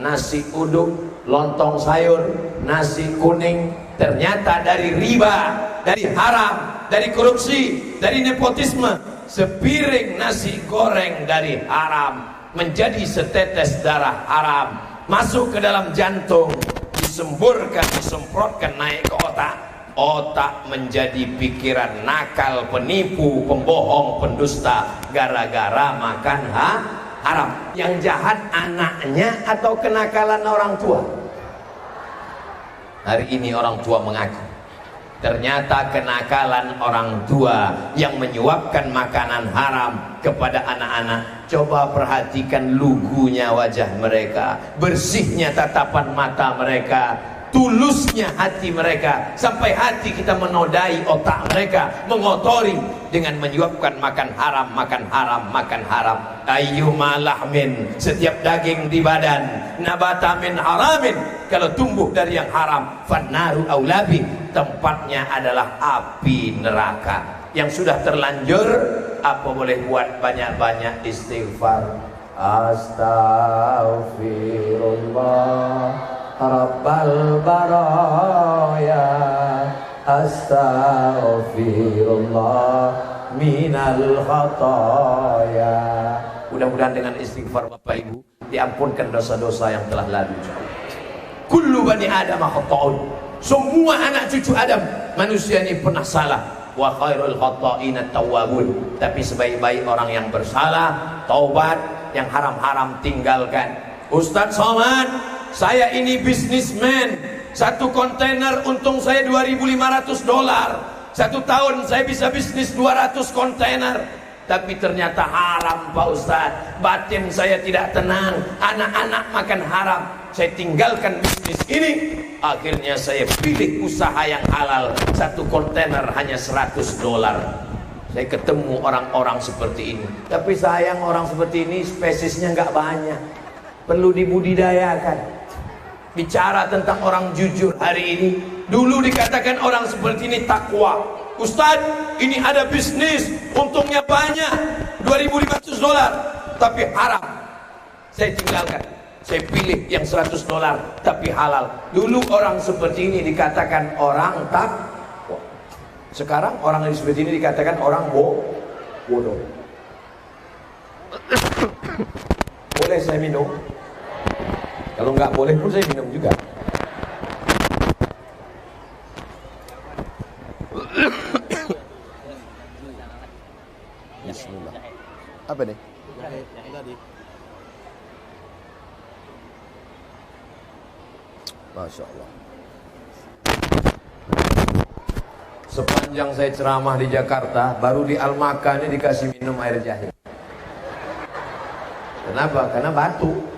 Nasi uduk, lontong sayur, nasi kuning. Ternyata dari riba, dari haram, dari korupsi, dari nepotisme. Sepiring nasi goreng dari haram menjadi setetes darah haram, masuk ke dalam jantung, disemburkan, disemprotkan naik ke otak. otak menjadi pikiran nakal, penipu, pembohong, pendusta gara-gara makan haram. Yang jahat anaknya atau kenakalan orang tua? Hari ini orang tua mengaku ternyata kenakalan orang tua yang menyuapkan makanan haram kepada anak-anak. Coba perhatikan lugunya wajah mereka, bersihnya tatapan mata mereka, tulusnya hati mereka, sampai hati kita menodai otak mereka, mengotori dengan menyuapkan makan haram, makan haram, makan haram. Ayyuma lahmin, setiap daging di badan, nabata min haramin, kalau tumbuh dari yang haram, fannaru aulabi, tempatnya adalah api neraka. Yang sudah terlanjur, apa boleh buat? Banyak-banyak istighfar. Astaghfirullah Rabbal baraya, astaghfirullah minal khataya. Mudah-mudahan dengan istighfar Bapak Ibu diampunkan dosa-dosa yang telah lalu. Kullu bani Adam khata'un, semua anak cucu Adam manusia ini pernah salah. Wa khairul khata'ina tawwabun, tapi sebaik-baik orang yang bersalah taubat, yang haram-haram tinggalkan. Ustaz Somad, saya ini bisnismen, satu kontainer untung saya $2.500, satu tahun saya bisa bisnis 200 kontainer, tapi ternyata haram Pak Ustaz. Batin saya tidak tenang, anak-anak makan haram, saya tinggalkan bisnis ini. Akhirnya saya pilih usaha yang halal, satu kontainer hanya $100. Saya ketemu orang-orang seperti ini, tapi sayang orang seperti ini spesiesnya nggak banyak, perlu dibudidayakan. Bicara tentang orang jujur hari ini, dulu dikatakan orang seperti ini takwa. Ustaz, ini ada bisnis, untungnya banyak, $2.500, tapi haram. Saya tinggalkan, saya pilih yang $100, tapi halal. Dulu orang seperti ini dikatakan orang takwa. Sekarang orang yang seperti ini dikatakan orang bodoh. Boleh saya minum? Kalau nggak boleh pun saya minum juga. Bismillah. Apa nih? Masya Allah. Sepanjang saya ceramah di Jakarta, baru di Al-Makkah ini dikasih minum air jahe. Kenapa? Karena batu.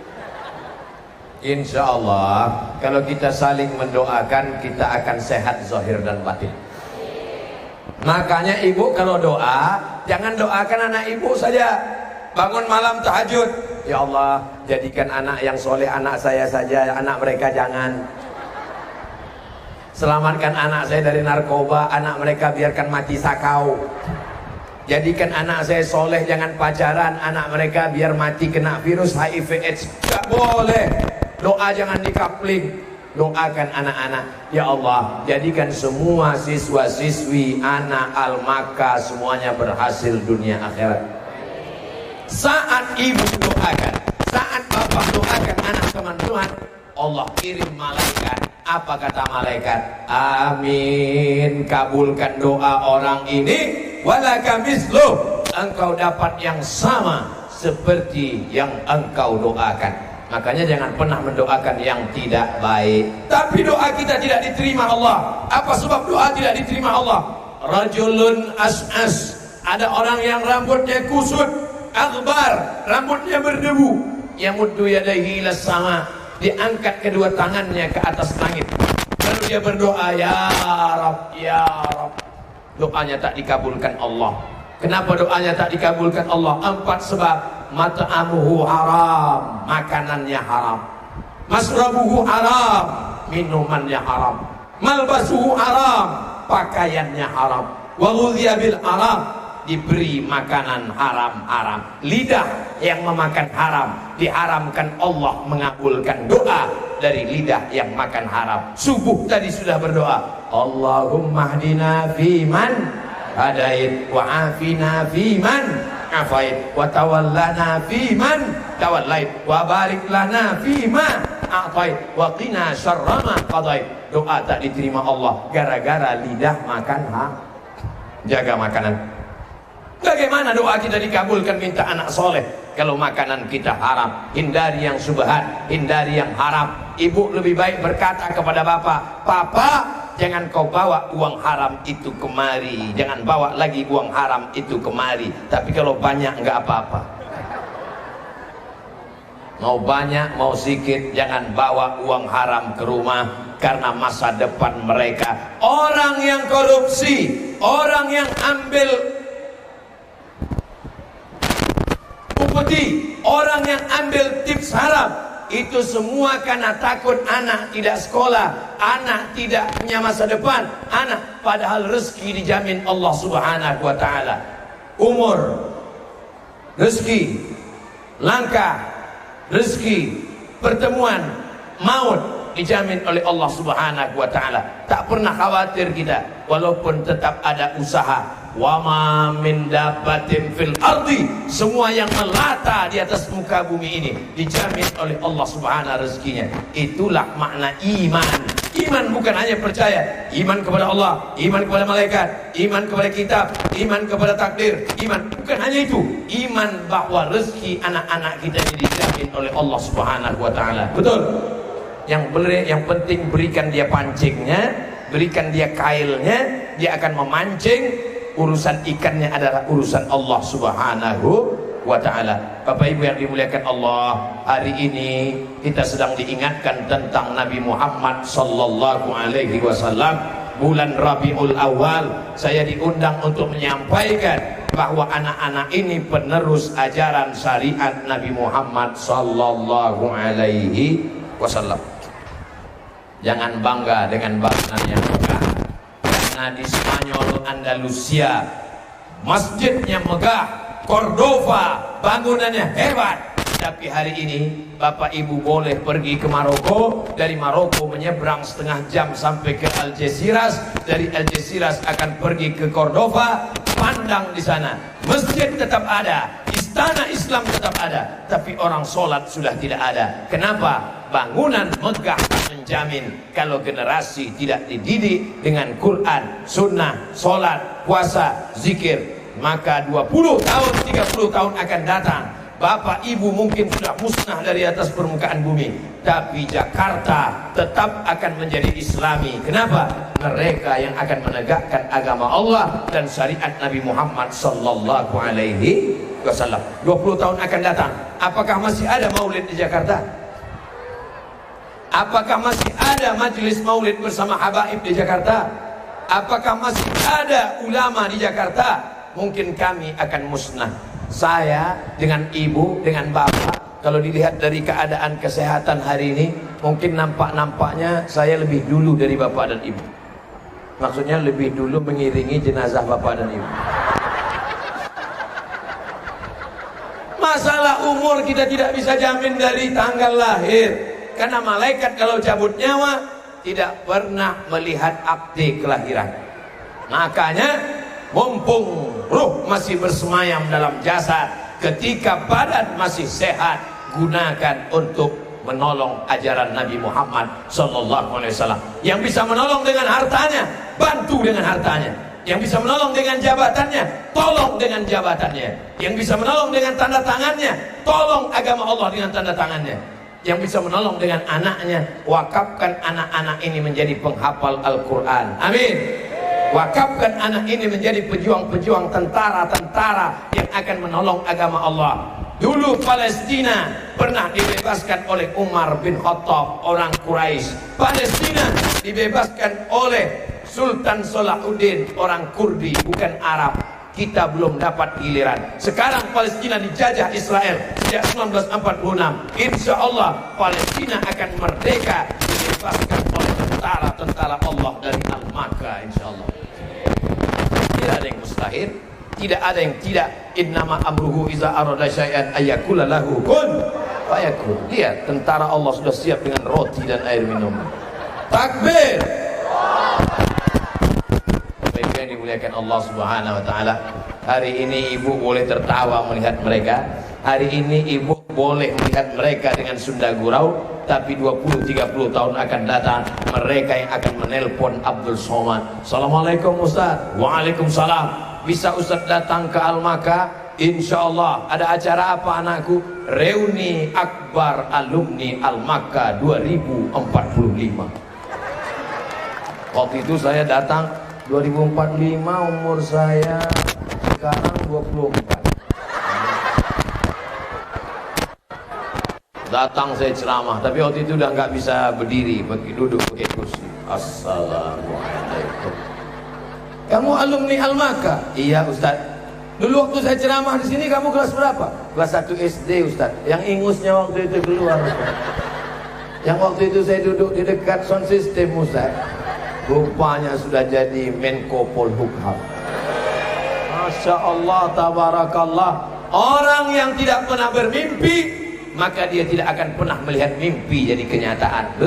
Insya Allah kalau kita saling mendoakan, kita akan sehat zahir dan batin. Makanya ibu kalau doa, jangan doakan anak ibu saja. Bangun malam tahajud, ya Allah jadikan anak yang soleh anak saya saja, anak mereka jangan. Selamatkan anak saya dari narkoba, anak mereka biarkan mati sakau. Jadikan anak saya soleh, jangan pacaran, anak mereka biar mati kena virus HIV AIDS. Gak boleh. Doa jangan dikapling. Doakan anak-anak, ya Allah jadikan semua siswa-siswi anak Al-Makkah semuanya berhasil dunia akhirat. Saat ibu doakan, saat bapak doakan anak teman-teman, Allah kirim malaikat. Apa kata malaikat? Amin, kabulkan doa orang ini. Walaka misluh, engkau dapat yang sama seperti yang engkau doakan. Makanya jangan pernah mendoakan yang tidak baik. Tapi doa kita tidak diterima Allah. Apa sebab doa tidak diterima Allah? Rajulun as'as, ada orang yang rambutnya kusut, aghbar, rambutnya berdebu, yamuddu yadayhi ilas sama, diangkat kedua tangannya ke atas langit, lalu dia berdoa, ya Rabb, ya Rabb. Doanya tak dikabulkan Allah. Kenapa doanya tak dikabulkan Allah? 4 sebab. Mat'amuhu haram, makanannya haram. Masrabuhu haram, minumannya haram. Malbasuhu haram, pakaiannya haram. Wa ghudhiya bil haram, diberi makanan haram-haram. Lidah yang memakan haram, diharamkan Allah mengabulkan doa dari lidah yang makan haram. Subuh tadi sudah berdoa, Allahumma hdina fiman hadait wa afina fiman afait wa tawallana fiman tawallait wa barik lana fima a'tait wa qina syarra ma qadait. Doa tak diterima Allah gara-gara lidah makan haram. Jaga makanan. Bagaimana doa kita dikabulkan minta anak soleh kalau makanan kita haram? Hindari yang subhat, hindari yang haram. Ibu lebih baik berkata kepada bapak, "Papa, jangan kau bawa uang haram itu kemari, jangan bawa lagi uang haram itu kemari." Tapi kalau banyak enggak apa-apa. Mau banyak mau sedikit, jangan bawa uang haram ke rumah, karena masa depan mereka. Orang yang korupsi, orang yang ambil upeti, orang yang ambil tips haram, itu semua karena takut anak tidak sekolah, anak tidak punya masa depan, anak padahal rezeki dijamin Allah Subhanahu wa taala. Umur, rezeki, langkah, rezeki, pertemuan, maut dijamin oleh Allah Subhanahu wa taala. Tak pernah khawatir kita, walaupun tetap ada usaha. Wa ma min dabbatin fil ardi, semua yang melata di atas muka bumi ini dijamin oleh Allah Subhanahu rezekinya. Itulah makna iman. Iman bukan hanya percaya, iman kepada Allah, iman kepada malaikat, iman kepada kitab, iman kepada takdir. Iman bukan hanya itu, iman bahwa rezeki anak-anak kita ini dijamin oleh Allah Subhanahu wa taala. Betul? Yang penting berikan dia pancingnya, berikan dia kailnya, dia akan memancing. Urusan ikannya adalah urusan Allah Subhanahu wa ta'ala. Bapak Ibu yang dimuliakan Allah, hari ini kita sedang diingatkan tentang Nabi Muhammad sallallahu alaihi wasallam. Bulan Rabiul Awal, saya diundang untuk menyampaikan bahwa anak-anak ini penerus ajaran syariat Nabi Muhammad sallallahu alaihi wasallam. Jangan bangga dengan bangunan yang megah, karena di Spanyol, Andalusia, masjidnya megah, Cordova bangunannya hebat. Tapi hari ini Bapak Ibu boleh pergi ke Maroko, dari Maroko menyeberang setengah jam sampai ke Algeciras, dari Algeciras akan pergi ke Cordova, pandang di sana, masjid tetap ada, istana Islam tetap ada, tapi orang sholat sudah tidak ada. Kenapa? Bangunan megah menjamin kalau generasi tidak dididik dengan Quran, sunnah, sholat, puasa, zikir, maka 20 tahun, 30 tahun akan datang, Bapak Ibu mungkin sudah musnah dari atas permukaan bumi, tapi Jakarta tetap akan menjadi Islami. Kenapa? Mereka yang akan menegakkan agama Allah dan syariat Nabi Muhammad sallallahu alaihi wasallam. 20 tahun akan datang, apakah masih ada maulid di Jakarta? Apakah masih ada majelis maulid bersama habaib di Jakarta? Apakah masih ada ulama di Jakarta? Mungkin kami akan musnah. Saya dengan ibu, dengan bapak, kalau dilihat dari keadaan kesehatan hari ini, mungkin nampak-nampaknya saya lebih dulu dari bapak dan ibu. Maksudnya lebih dulu mengiringi jenazah bapak dan ibu. Masalah umur kita tidak bisa jamin dari tanggal lahir, karena malaikat kalau cabut nyawa tidak pernah melihat akte kelahiran. Makanya mumpung ruh masih bersemayam dalam jasad, ketika badan masih sehat, gunakan untuk menolong ajaran Nabi Muhammad sallallahu alaihi wasallam. Yang bisa menolong dengan hartanya, bantu dengan hartanya. Yang bisa menolong dengan jabatannya, tolong dengan jabatannya. Yang bisa menolong dengan tanda tangannya, tolong agama Allah dengan tanda tangannya. Yang bisa menolong dengan anaknya, wakafkan anak-anak ini menjadi penghafal Al-Quran. Amin. Wakafkan anak ini menjadi pejuang-pejuang, tentara-tentara yang akan menolong agama Allah. Dulu Palestina pernah dibebaskan oleh Umar bin Khattab, orang Quraisy. Palestina dibebaskan oleh Sultan Salahuddin, orang Kurdi, bukan Arab. Kita belum dapat giliran. Sekarang Palestina dijajah Israel sejak 1946. Insya Allah Palestina akan merdeka, dibebaskan oleh tentara-tentara Allah dari Al-Makkah. Insya Allah. Tidak ada yang mustahil, tidak ada yang tidak. Innama amruhu iza arada syai'an ayyakula lahu kun fayakun. Lihat, tentara Allah sudah siap dengan roti dan air minum. Takbir. Yang dimuliakan Allah Subhanahu wa taala. Hari ini ibu boleh tertawa melihat mereka. Hari ini ibu boleh melihat mereka dengan Sunda Gurau, tapi 20-30 tahun akan datang mereka yang akan menelpon Abdul Somad. Assalamualaikum Ustaz. Waalaikumsalam. Bisa Ustaz datang ke Al-Maka? Insyaallah. Ada acara apa anakku? Reuni Akbar Alumni Al-Maka 2045. Waktu itu saya datang 2045, umur saya sekarang 24. Datang saya ceramah, tapi waktu itu udah nggak bisa berdiri, duduk pakai kursi. Assalamualaikum. Kamu alumni Al-Maka? Iya Ustaz. Dulu waktu saya ceramah di sini kamu kelas berapa? Kelas 1 SD Ustaz. Yang ingusnya waktu itu keluar Ustaz. Yang waktu itu saya duduk di dekat sound system Ustaz. Rupanya sudah jadi Menko Polhukam. Masya Allah, tabarakallah. Orang yang tidak pernah bermimpi, maka dia tidak akan pernah melihat mimpi jadi kenyataan.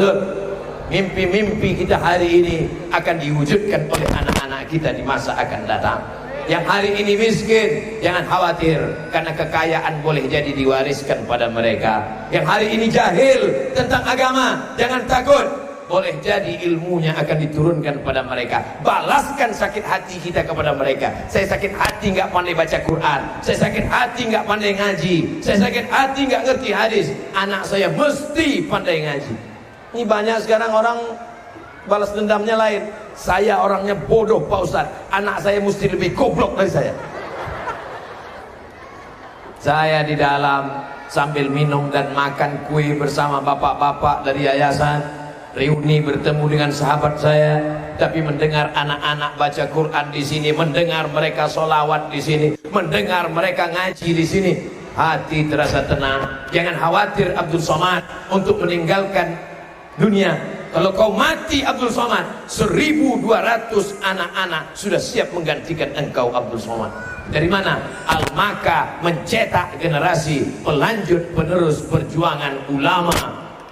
Mimpi-mimpi kita hari ini akan diwujudkan oleh anak-anak kita di masa akan datang. Yang hari ini miskin, jangan khawatir, karena kekayaan boleh jadi diwariskan pada mereka. Yang hari ini jahil tentang agama, jangan takut, boleh jadi ilmunya akan diturunkan pada mereka. Balaskan sakit hati kita kepada mereka. Saya sakit hati nggak pandai baca Quran, saya sakit hati nggak pandai ngaji, saya sakit hati nggak ngerti hadis. Anak saya mesti pandai ngaji. Ini banyak sekarang orang balas dendamnya lain. Saya orangnya bodoh Pak Ustaz, anak saya mesti lebih goblok dari saya. Saya di dalam sambil minum dan makan kue bersama bapak-bapak dari yayasan, reuni bertemu dengan sahabat saya, tapi mendengar anak-anak baca Quran di sini, mendengar mereka solawat di sini, mendengar mereka ngaji di sini, hati terasa tenang. Jangan khawatir Abdul Somad untuk meninggalkan dunia. Kalau kau mati Abdul Somad, 1.200 anak-anak sudah siap menggantikan engkau Abdul Somad. Dari mana? Al-Maka mencetak generasi pelanjut penerus perjuangan ulama,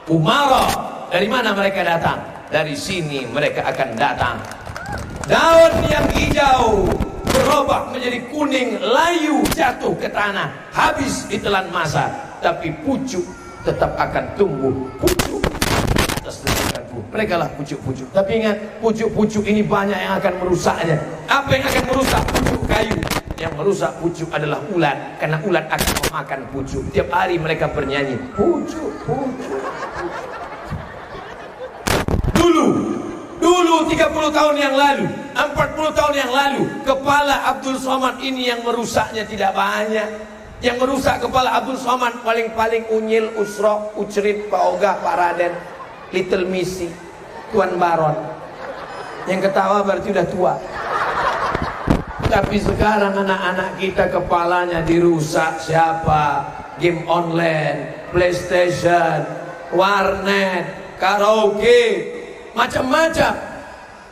umara. Dari mana mereka datang? Dari sini mereka akan datang. Daun yang hijau berubah menjadi kuning, layu jatuh ke tanah, habis ditelan masa, tapi pucuk tetap akan tumbuh. Pucuk atas tubuh, mereka lah pucuk-pucuk. Tapi ingat, pucuk-pucuk ini banyak yang akan merusaknya. Apa yang akan merusak? Pucuk kayu. Yang merusak pucuk adalah ulat, karena ulat akan memakan pucuk. Tiap hari mereka bernyanyi pucuk, pucuk. Dulu 30 tahun yang lalu, 40 tahun yang lalu, kepala Abdul Somad ini yang merusaknya tidak banyak. Yang merusak kepala Abdul Somad paling-paling Unyil, Usro, Ucrit, Pak Oga, Pak Raden, Little Missy, Tuan Baron. Yang ketawa berarti udah tua. Tapi sekarang anak-anak kita kepalanya dirusak. Siapa? Game online, PlayStation, warnet, karaoke, macam-macam.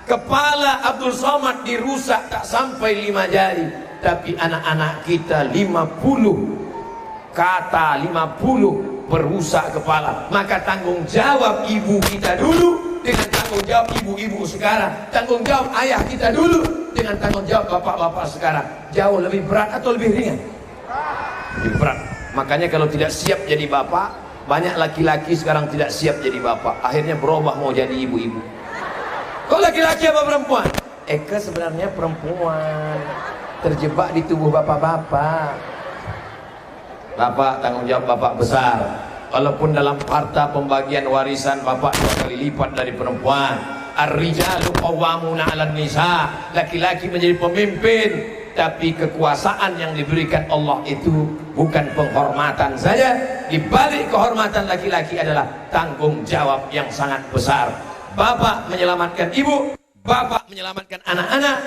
Kepala Abdul Somad dirusak tak sampai 5 jari. Tapi anak-anak kita 50 kata, 50 perusak kepala. Maka tanggung jawab ibu kita dulu dengan tanggung jawab ibu-ibu sekarang. Tanggung jawab ayah kita dulu dengan tanggung jawab bapak-bapak sekarang. Jauh lebih berat atau lebih ringan? Lebih berat. Makanya kalau tidak siap jadi bapak, banyak laki-laki sekarang tidak siap jadi bapak, akhirnya berubah mau jadi ibu-ibu. Kau laki-laki apa perempuan? Eka sebenarnya perempuan, terjebak di tubuh bapak-bapak. Bapak tanggung jawab bapak besar. Walaupun dalam harta pembagian warisan bapak 2 kali lipat dari perempuan. Ar-rijalu qawwamuna 'alan nisa. Laki-laki menjadi pemimpin, tapi kekuasaan yang diberikan Allah itu bukan penghormatan saja. Di balik kehormatan laki-laki adalah tanggung jawab yang sangat besar. Bapak menyelamatkan ibu, bapak menyelamatkan anak-anak,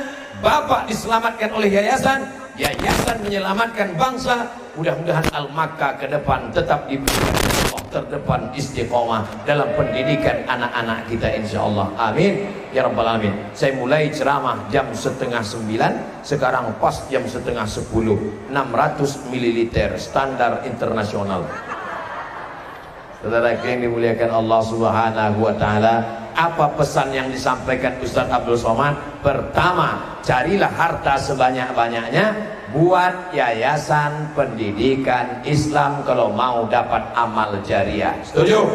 bapak diselamatkan oleh yayasan, yayasan menyelamatkan bangsa. Mudah-mudahan Al-Maka ke depan tetap diberikan Allah terdepan istiqomah dalam pendidikan anak-anak kita insyaallah. Amin ya rabbal alamin. Saya mulai ceramah jam 8:30, sekarang pas jam 9:30. 600 ml standar internasional. Saudara yang dimuliakan Allah Subhanahu wa taala, apa pesan yang disampaikan Ustaz Abdul Somad? Pertama, carilah harta sebanyak-banyaknya buat yayasan pendidikan Islam kalau mau dapat amal jariah. Setuju?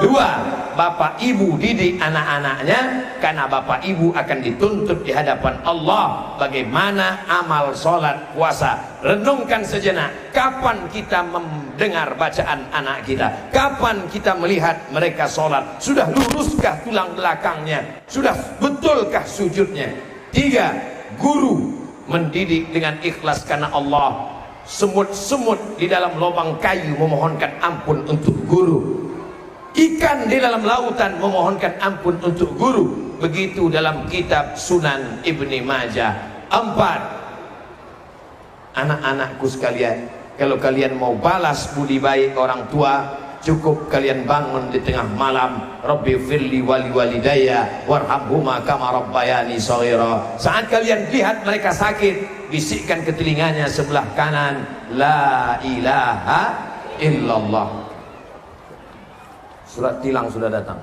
Dua, bapak ibu didik anak-anaknya, karena bapak ibu akan dituntut di hadapan Allah bagaimana amal sholat puasa. Renungkan sejenak, kapan kita mendengar bacaan anak kita? Kapan kita melihat mereka sholat? Sudah luruskah tulang belakangnya? Sudah betulkah sujudnya? Tiga, guru mendidik dengan ikhlas karena Allah. Semut-semut di dalam lubang kayu memohonkan ampun untuk guru. Ikan di dalam lautan memohonkan ampun untuk guru. Begitu dalam kitab Sunan Ibni Majah. 4, anak-anakku sekalian, kalau kalian mau balas budi baik orang tua, cukup kalian bangun di tengah malam, Rabbi firli wali walidayya warhamhuma kama rabbayani shaghira. Saat kalian lihat mereka sakit, bisikkan ke telinganya sebelah kanan, la ilaha illallah. Surat tilang sudah datang.